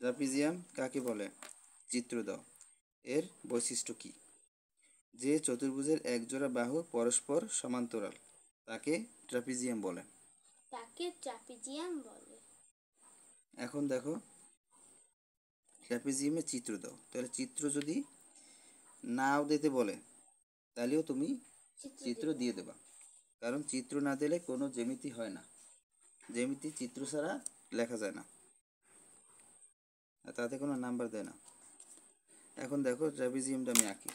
Trapezium কাকে বলে? চিত্র দাও। এর বৈশিষ্ট্য কি? যে চতুর্ভুজের একজোড়া বাহু পরস্পর সমান্তরাল তাকে ট্রাপিজিয়াম বলে। এখন দেখো ট্রাপিজিয়ামের চিত্র দাও। তাহলে চিত্র যদি নাও দিতে বলে তাহলেও তুমি চিত্র দিয়ে দেবা, কারণ চিত্র না দিলে কোনো জ্যামিতি হয় না। জ্যামিতি চিত্র ছাড়া লেখা যায় না, আর তাতে কোনো নাম্বার দেয় না। এখন দেখো ট্রাপিজিয়ামটা আমি আঁকি।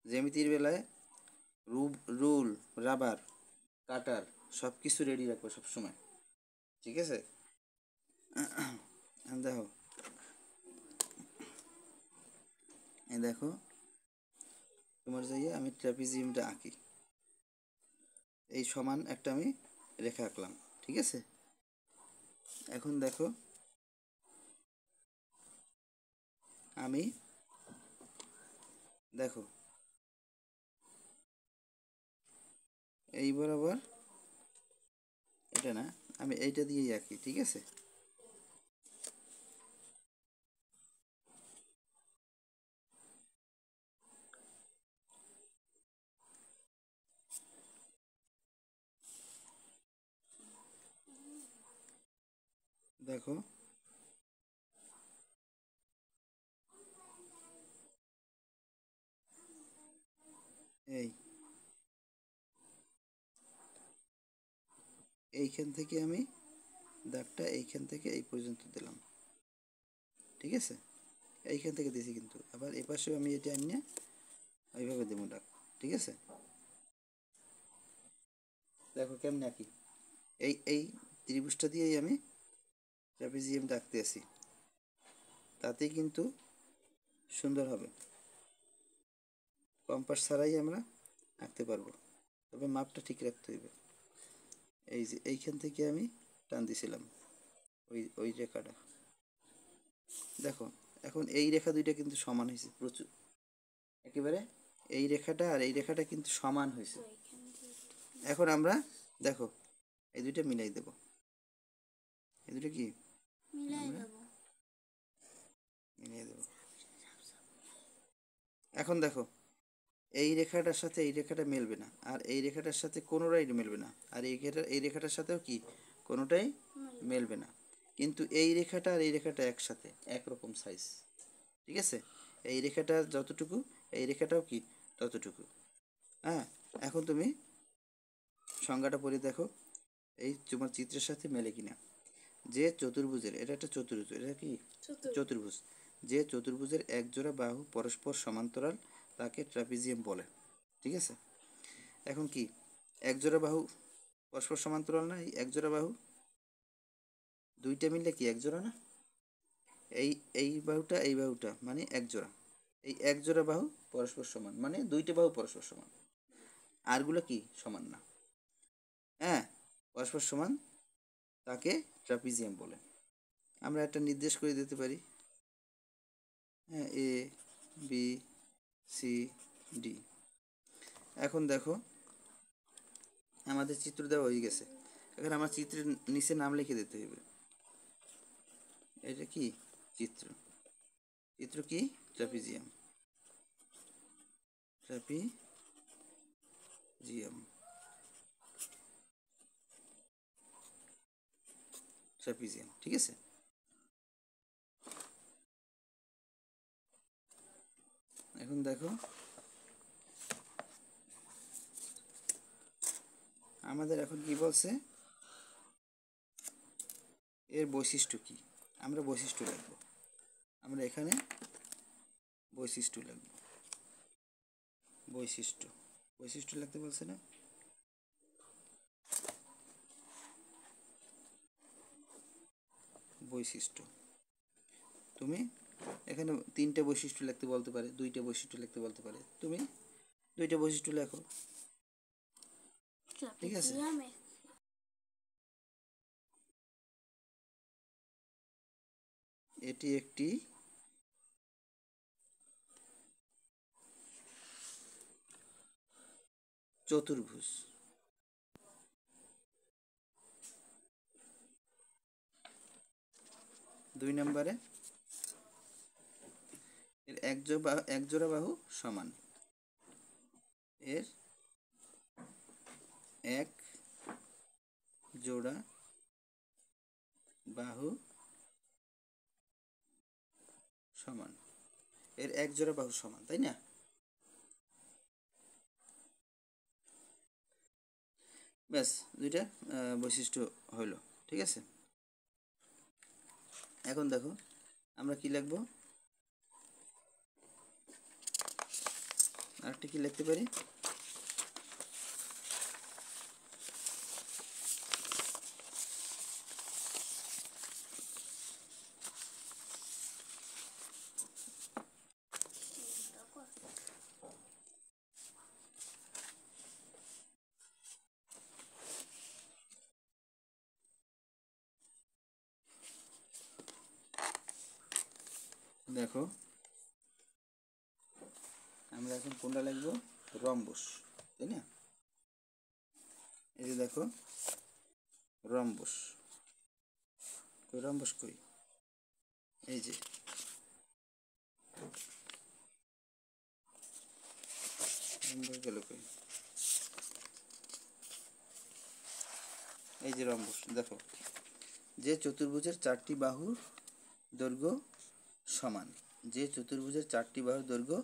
জ্যামিতির বেলায় রুল, রাবার, কাটার সব কিছু রেডি রাখবো সবসময়, ঠিক আছে? দেখো এই দেখো তোমার যাইয়ে আমি ট্রাপিজিয়ামটা আঁকি। এই সমান একটা আমি রেখা আঁকলাম, ঠিক আছে? এখন দেখো আমি দেখো এই বরাবর এটা না, আমি এইটা দিয়েই আঁকি, ঠিক আছে? দেখো এই এইখান থেকে আমি দাগটা এইখান থেকে এই পর্যন্ত দিলাম, ঠিক আছে? এইখান থেকে দিয়েছি, কিন্তু আবার এই পাশেও আমি এটা আনিয়ে ওইভাবে দেবো দাগ, ঠিক আছে? দেখো কেমনে আঁকি। এই ত্রিভুজটা দিয়েই আমি ট্রাপিজিয়ামটা আঁকতে আসি, তাতেই কিন্তু সুন্দর হবে। কম্পাস ছাড়াই আমরা আঁকতে পারবো, তবে মাপটা ঠিক রাখতে হইবে। এই যে এইখান থেকে আমি টান দিছিলাম ওই ওই রেখাটা, দেখো এখন এই রেখা দুইটা কিন্তু সমান হয়েছে প্রচুর, একেবারে এই রেখাটা আর এই রেখাটা কিন্তু সমান হয়েছে। এখন আমরা দেখো এই দুইটা মিলাই দেব। এই দুটো কি মিলিয়ে দেব। এখন দেখো এই রেখাটার সাথে এই রেখাটা মেলবে না, আর এই রেখাটার সাথে কোনোটাই মেলবে না, আর এই রেখাটার সাথেও কি কোনোটাই মেলবে না। কিন্তু এই রেখাটা আর এই রেখাটা একসাথে একরকম সাইজ, ঠিক আছে? এই রেখাটা যতটুকু এই রেখাটাও কি ততটুকু। হ্যাঁ, এখন তুমি সংজ্ঞাটা পড়ে দেখো এই তোমার চিত্রের সাথে মেলে কিনা। যে চতুর্ভুজের, এটা একটা চতুর্ভুজ, এটা কি চতুর্ভুজ, যে চতুর্ভুজের একজোড়া বাহু পরস্পর সমান্তরাল তাকে ট্রাপিজিয়াম বলে, ঠিক আছে? এখন কি একজোড়া বাহু পরস্পর সমান্তরাল না? এই একজোড়া বাহু দুইটা মিললে কি একজোড়া না? এই এই বাহুটা মানে একজোড়া। এই একজোড়া বাহু পরস্পর সমান মানে দুইটা বাহু পরস্পর সমান, আরগুলো কি সমান না। হ্যাঁ, পরস্পর সমান তাকে ট্রাপিজিয়াম বলে। আমরা একটা নির্দেশ করে দিতে পারি, হ্যাঁ, এ বি সি ডি। এখন দেখো আমাদের চিত্র দেওয়া হয়ে গেছে। এখন আমার চিত্রের নিচে নাম লিখে দিতে হবে। এটা কি চিত্র? চিত্র কি? ট্রাপিজিয়াম। ট্রাপিজিয়াম, ট্রাপিজিয়াম, ঠিক আছে? এখন দেখো আমাদের এখন কি বলছে, এর বৈশিষ্ট্য কি? আমরা বৈশিষ্ট্য লিখব। আমরা এখানে বৈশিষ্ট্য লিখব। বৈশিষ্ট্য, বৈশিষ্ট্য লিখতে বলছে না? বৈশিষ্ট্য, তুমি এখানে তিনটে বৈশিষ্ট্য লিখতে বলতে পারে, দুইটা বৈশিষ্ট্য লিখতে বলতে পারে, তুমি দুইটা বৈশিষ্ট্য লেখো, ঠিক আছে? এটি একটি চতুর্ভুজ। 2 নম্বরে এর এক জোড়া বাহু সমান, এর এক জোড়া বাহু সমান, এর এক জোড়া বাহু সমান, তাই না? ব্যাস, দুইটা বৈশিষ্ট্য হলো, ঠিক আছে। এখন দেখো আমরা কি লিখবো, আরেকটা কি লিখতে পারি, দেখো আমরা এখন কোনটা লিখবো, রম্বস, তাই না? এই যে দেখো রম্বস, কই রম্বস কই, এই যে রম্বস গেল কই, এই যে রম্বস, দেখো যে চতুর্ভুজের 4টি বাহুর দৈর্ঘ্য সমান, যে চতুর্ভুজের 4টি বাহুর দৈর্ঘ্য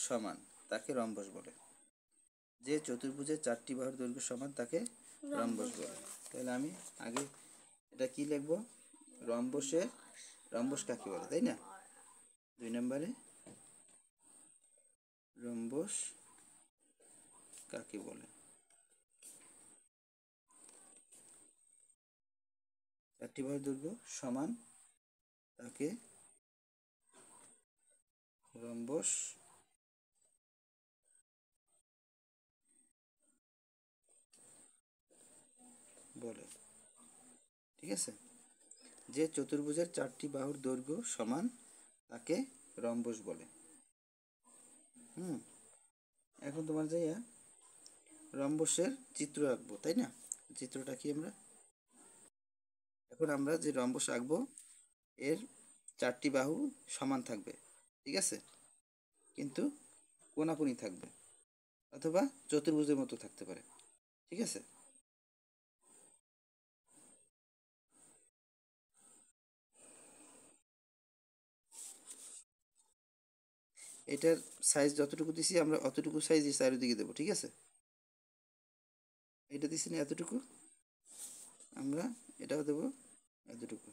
সমান তাকে রম্বস বলে, যে চতুর্ভুজের 4টি বাহুর দৈর্ঘ্য সমান তাকে রম্বস বলে। তাহলে আমি আগে এটা কি লিখবো, রম্বস কাকে বলে, তাই না? 2 নম্বরে রম্বস কাকে বলে, 4টি বাহুর দৈর্ঘ্য সমান তাকে রম্বস বলে, ঠিক আছে। যে চতুর্ভুজের 4টি বাহুর দৈর্ঘ্য সমান তাকে রম্বস বলে। এখন তোমার যাইয়া রম্বসের চিত্র আঁকবো, তাই না? চিত্রটা কি, আমরা এখন আমরা যে রম্বস আঁকবো এর 4টি বাহু সমান থাকবে, ঠিক আছে, কিন্তু কোনাকুনি থাকবে অথবা চতুর্ভুজের মতো থাকতে পারে, ঠিক আছে। এটার সাইজ যতটুকু দিছি আমরা অতটুকু সাইজই চারিদিকে দেবো, ঠিক আছে। এটা দিছি না এতটুকু, আমরা এটাও দেবো এতটুকু,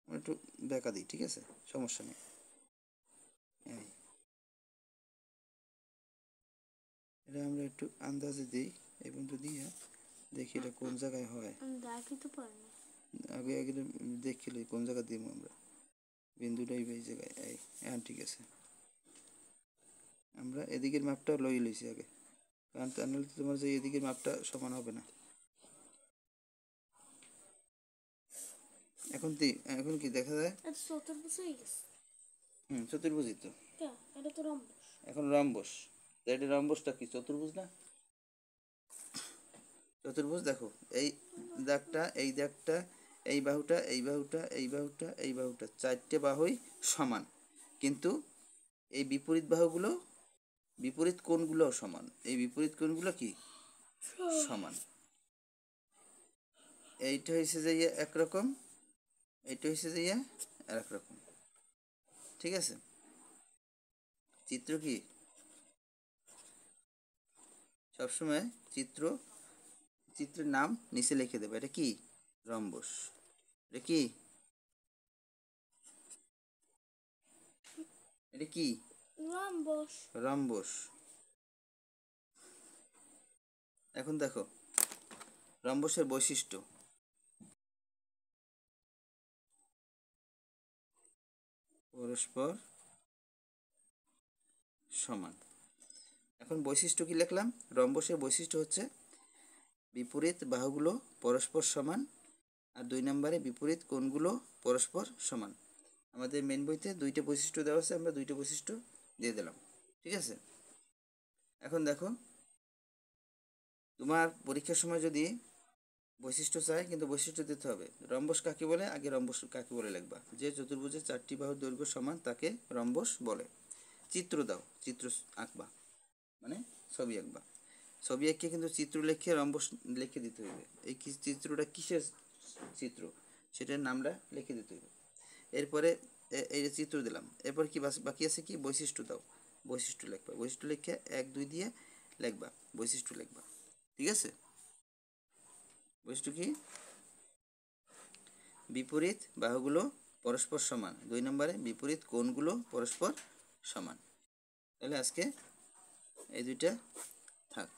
আমরা একটু বেঁকা দিই, ঠিক আছে, সমস্যা নেই। এটা আমরা একটু আন্দাজে দিই, এই পর্যন্ত দিয়ে দেখি এটা কোন জায়গায় হয়, আগে আগে দেখিলে কোন জায়গায় দিব আমরা, বিন্দুটাই এই জায়গায়, এই হ্যাঁ ঠিক আছে। আমরা এদিকের মাপটা লই লইছি আগে, কারণ তা নাহলে তোমার যে এদিকের মাপটা সমান হবে না। এখন কি দেখা যায়, চতুর্ভুজই তো, এখন রম্বস, এটা রম্বসটা কি চতুর্ভুজ না? চতুর্ভুজ, দেখো এই দাগটা, এই দাগটা, এই বাহুটা, এই বাহুটা, এই বাহুটা, এই বাহুটা, 4টে বাহুই সমান, কিন্তু এই বিপরীত কোণগুলো সমান, এই বিপরীত কোণগুলো কি সমান। এইটা হয়েছে যে একরকম, এইটা হয়েছে যে আরেক রকম, ঠিক আছে। চিত্র কি সবসময় চিত্রের নাম নিচে লিখে দেবে, এটা কি রম্বস, এটা কি, এটা কি রম্বস। এখন দেখো রম্বসের বৈশিষ্ট্য, পরস্পর সমান। এখন বৈশিষ্ট্য কি লিখলাম, রম্বসের বৈশিষ্ট্য হচ্ছে বিপরীত বাহুগুলো পরস্পর সমান, আর 2 নম্বরে বিপরীত কোণগুলো পরস্পর সমান। আমাদের মেন বইতে 2টা বৈশিষ্ট্য দেওয়া আছে, আমরা 2টা বৈশিষ্ট্য দিয়ে দিলাম, ঠিক আছে। এখন দেখো তোমার পরীক্ষার সময় যদি বৈশিষ্ট্য চাই, কিন্তু বৈশিষ্ট্য দিতে হবে। রম্বস কাকে বলে, আগে রম্বস কাকে বলে লিখবা। যে চতুর্ভুজের 4টি বাহুর দৈর্ঘ্য সমান তাকে রম্বস বলে। চিত্র দাও, চিত্র আঁকবা, মানে ছবি আঁকবা। ছবি এঁকে কিন্তু চিত্র লিখে রম্বস লিখে দিতে হবে। এই চিত্রটা কিসের চিত্র সেটার নামটা লিখে দিতে হবে। এরপরে এই যে চিত্র দিলাম, এরপর কি বাকি আছে, কি বৈশিষ্ট্য দাও। বৈশিষ্ট্য লিখবা, বৈশিষ্ট্য লিখে 1 2 দিয়ে লিখবা, বৈশিষ্ট্য লিখবা। ঠিক আছে? বৈশিষ্ট্য কি? বিপরীত বাহুগুলো পরস্পর সমান। 2 নম্বরে বিপরীত কোণগুলো পরস্পর সমান। তাহলে আজকে এই দুইটা থাক।